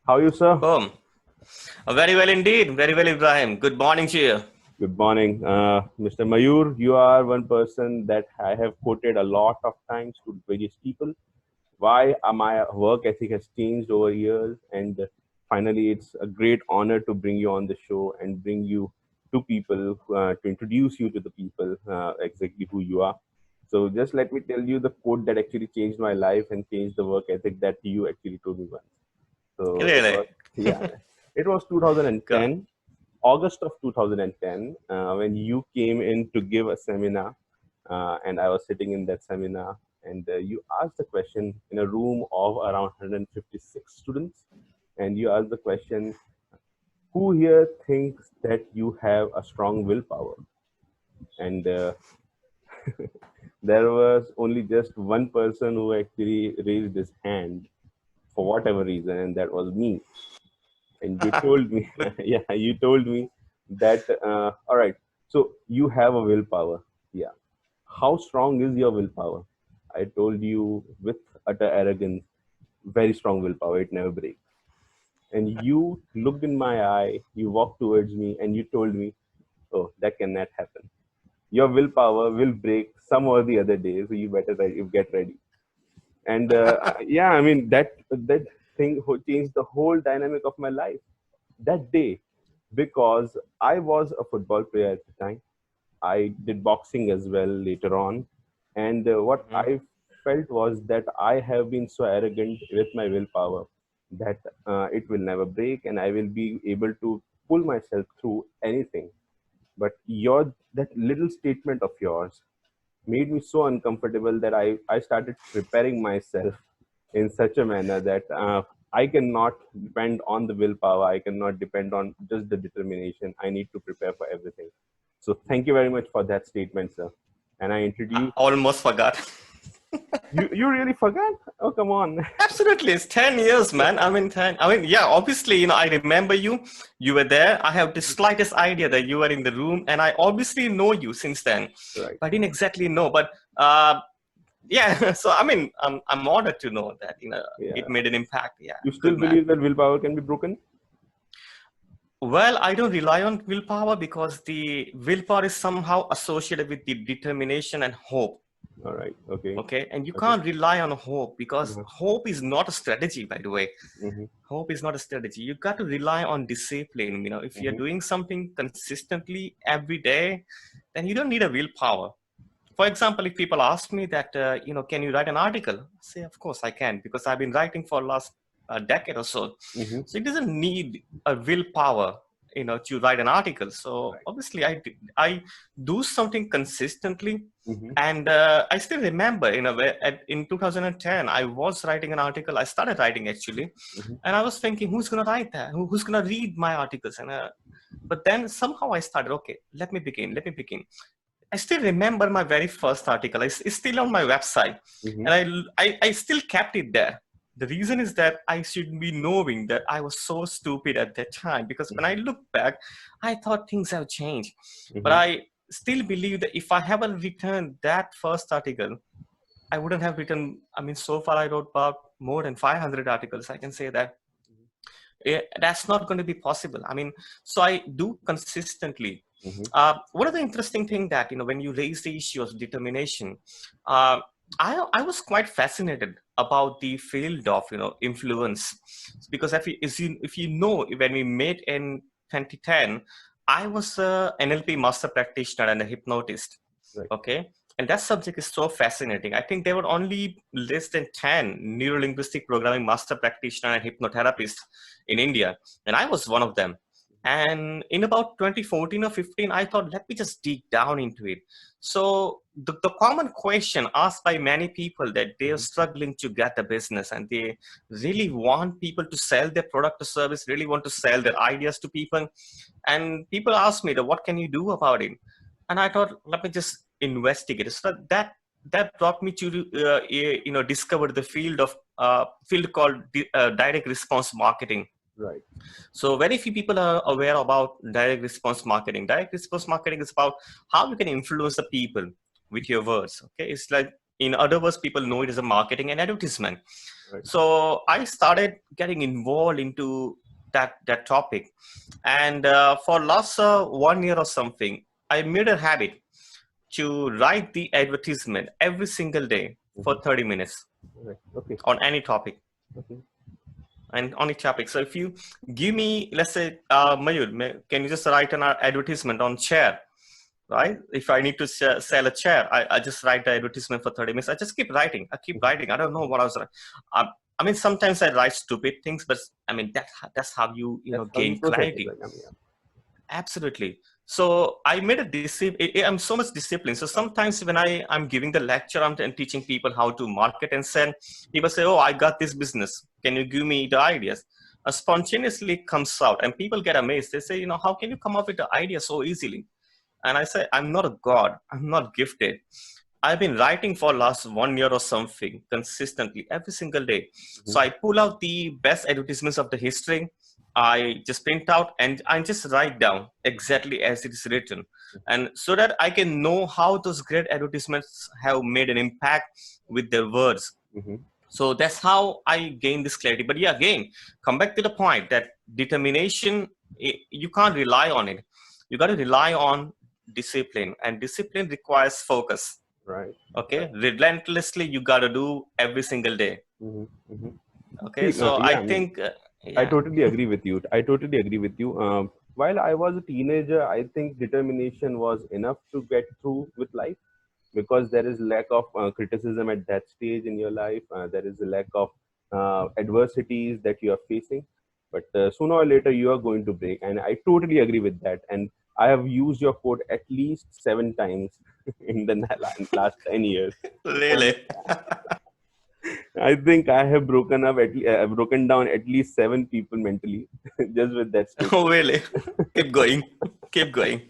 How are you, sir? Boom. Very well indeed. Very well, Ibrahim. Good morning to you. Good morning. Mr. Mayur, you are one person that I have quoted a lot of times to various people. Why my work ethic has changed over years. And finally, it's a great honor to bring you on the show and bring you to people, to introduce you to the people, exactly who you are. So just let me tell you the quote that actually changed my life and changed the work ethic that you actually told me once. So it Really? was, yeah, it was Good. 2010, August of 2010, when you came in to give a seminar, and I was sitting in that seminar, and you asked the question in a room of around 156 students, and you asked the question, who here thinks that you have a strong willpower? And there was only just one person who actually raised his hand for whatever reason, and that was me. And you told me, yeah, you told me that, all right, so you have a willpower. Yeah. How strong is your willpower? I told you with utter arrogance, very strong willpower, it never breaks. And you looked in my eye, you walked towards me, and you told me, oh, that cannot happen. Your willpower will break some or the other day, so you better you get ready. And yeah, I mean, that thing changed the whole dynamic of my life that day, because I was a football player at the time. I did boxing as well later on. And what Mhm. I felt was that I have been so arrogant with my willpower that it will never break and I will be able to pull myself through anything. But that little statement of yours made me so uncomfortable that I started preparing myself in such a manner that I cannot depend on the willpower. I cannot depend on just the determination. I need to prepare for everything. So thank you very much for that statement, sir. And I I introduce almost forgot. you. You really forgot? Oh, come on. Absolutely. It's 10 years, man. I mean, 10. I mean, yeah, obviously, I remember you. You were there. I have the slightest idea that you were in the room, and I obviously know you since then. Right. I didn't exactly know, but yeah. So, I mean, I'm honored to know that, it Yeah. made an impact. Yeah. You still Good, man. believe that willpower can be broken? Well, I don't rely on willpower because the willpower is somehow associated with the determination and hope. All right. Okay. Okay. And you Okay. can't rely on hope because Uh-huh. hope is not a strategy, by the way. Mm-hmm. Hope is not a strategy. You got to rely on discipline. If you're Mm-hmm. doing something consistently every day, then you don't need a willpower. For example, if people ask me that, can you write an article? I say, of course I can, because I've been writing for last decade or so. Mm-hmm. So it doesn't need a willpower, to write an article. So Right. obviously I do something consistently. Mm-hmm. And I still remember, in 2010, I was writing an article. I started writing actually. Mm-hmm. And I was thinking, who's going to write that? Who's going to read my articles? But then somehow I started, okay, let me begin. I still remember my very first article. It's still on my website, Mm-hmm. and I still kept it there. The reason is that I should be knowing that I was so stupid at that time, because when I look back, I thought things have changed. But Mm-hmm. I still believe that if I haven't written that first article, I wouldn't have written. I mean, so far I wrote about more than 500 articles. I can say that. That's not going to be possible. I mean, so I do consistently. Mm-hmm. One of the interesting thing that, when you raise the issue of determination, uh, I was quite fascinated about the field of, influence, because if you know, when we met in 2010, I was a NLP master practitioner and a hypnotist. Right. Okay. And that subject is so fascinating. I think there were only less than 10 neuro-linguistic programming master practitioner and hypnotherapists in India. And I was one of them. And in about 2014 or 15, I thought, let me just dig down into it. So the common question asked by many people, that they are Mm-hmm. struggling to get the business and they really want people to sell their product or service, really want to sell their ideas to people. And people ask me, what can you do about it? And I thought, let me just investigate. So that brought me to discover the field called direct response marketing. Right. So very few people are aware about direct response marketing. Direct response marketing is about how you can influence the people with your words. Okay, it's like, in other words, people know it as a marketing and advertisement. Right. So I started getting involved into that topic, and for last 1 year or something, I made a habit to write the advertisement every single day for Mm-hmm. 30 minutes Right. Okay. on any topic. Okay. And on a topic. So if you give me, let's say, Mayur, can you just write an advertisement on chair, right? If I need to sell a chair, I just write the advertisement for 30 minutes. I just keep writing. I keep Mm-hmm. writing. I don't know what I was. I mean, sometimes I write stupid things, but I mean that's how you That's know how you gain process it. clarity. Like, I mean, yeah. Absolutely. So I made a I'm so much disciplined. So sometimes when I'm giving the lecture, I'm teaching people how to market and sell. People say, "Oh, I got this business. Can you give me the ideas?" Spontaneously comes out, and people get amazed. They say, "How can you come up with the idea so easily?" And I say, "I'm not a god. I'm not gifted. I've been writing for last 1 year or something consistently every single day." So Mm-hmm. I pull out the best advertisements of the history. I just print out and I just write down exactly as it is written. And so that I can know how those great advertisements have made an impact with their words. Mm-hmm. So that's how I gain this clarity. But yeah, again, come back to the point that determination, you can't rely on it. You got to rely on discipline, and discipline requires focus. Right. Okay, Right. relentlessly, you got to do every single day. Mm-hmm. Mm-hmm. Okay, See, so I yeah, I mean, think, I yeah, totally agree with you. I totally agree with you. While I was a teenager, I think determination was enough to get through with life because there is lack of criticism at that stage in your life. There is a lack of adversities that you are facing. But sooner or later, you are going to break. And I totally agree with that. And I have used your quote at least 7 times in the last 10 years. And really, I think I have broken down at least 7 people mentally just with that oh, statement. really, keep going, keep going.